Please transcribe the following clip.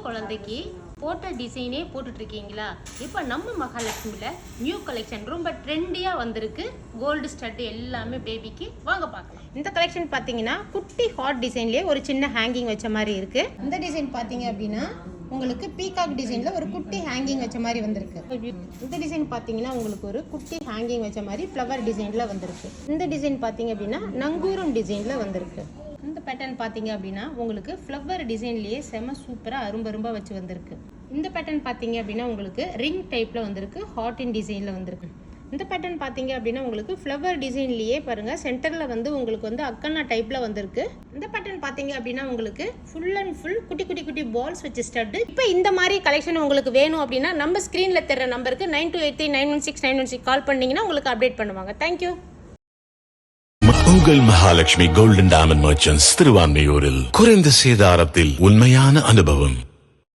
குழந்தைக்கு போட்ட டிசைனே போட்டுட்டு இருக்கீங்களா? இப்போ நம்ம மகாலட்சுமியில நியூ கலெக்ஷன் ரொம்ப ட்ரெண்டியா வந்திருக்கு. கோல்டு ஸ்டட் எல்லாமே பேபிக்கு. வாங்க பார்க்கலாம். இந்த கலெக்ஷன் பார்த்தீங்கன்னா குட்டி ஹாட் டிசைன்லேயே ஒரு சின்ன ஹேங்கிங் வச்ச மாதிரி இருக்கு. இந்த டிசைன் பார்த்தீங்க அப்படின்னா உங்களுக்கு பீகாக் டிசைன்ல ஒரு குட்டி ஹேங்கிங் வச்ச மாதிரி வந்திருக்கு. இந்த டிசைன் பார்த்தீங்கன்னா உங்களுக்கு ஒரு குட்டி ஹேங்கிங் வச்ச மாதிரி ஃப்ளவர் டிசைன்ல வந்திருக்கு. இந்த டிசைன் பார்த்தீங்க அப்படின்னா நங்கூரம் டிசைன்ல வந்திருக்கு. இந்த பேட்டர்ன் பார்த்தீங்க அப்படின்னா உங்களுக்கு ஃப்ளவர் டிசைன்லேயே செம சூப்பராக அரும்பரும்பா வச்சு வந்திருக்கு. இந்த பேட்டர்ன் பார்த்தீங்க அப்படின்னா உங்களுக்கு ரிங் டைப்பில் வந்திருக்கு, ஹாட் இன் டிசைனில் வந்திருக்கு. இந்த பேட்டர்ன் பார்த்தீங்க அப்படின்னா உங்களுக்கு ஃப்ளவர் டிசைன்லேயே பாருங்கள் சென்டரில் வந்து உங்களுக்கு வந்து அக்கன்னா டைப்பில் வந்திருக்கு. இந்த பேட்டர்ன் பார்த்தீங்க அப்படின்னா உங்களுக்கு ஃபுல் அண்ட் ஃபுல் குட்டி குட்டி குட்டி பால்ஸ் வச்சு ஸ்டட். இப்போ இந்த மாதிரி கலெக்ஷன் உங்களுக்கு வேணும் அப்படின்னா நம்ம ஸ்க்ரீனில் தர நம்பருக்கு 9283916916 கால் பண்ணிங்கன்னா உங்களுக்கு அப்டேட் பண்ணுவாங்க. தேங்க்யூ. உங்கள் மகாலட்சுமி கோல்டன் டைமண்ட் மர்ச்சன்ட்ஸ் திருவான்மையூரில் குறைந்த சேதாரத்தில் உண்மையான அனுபவம்.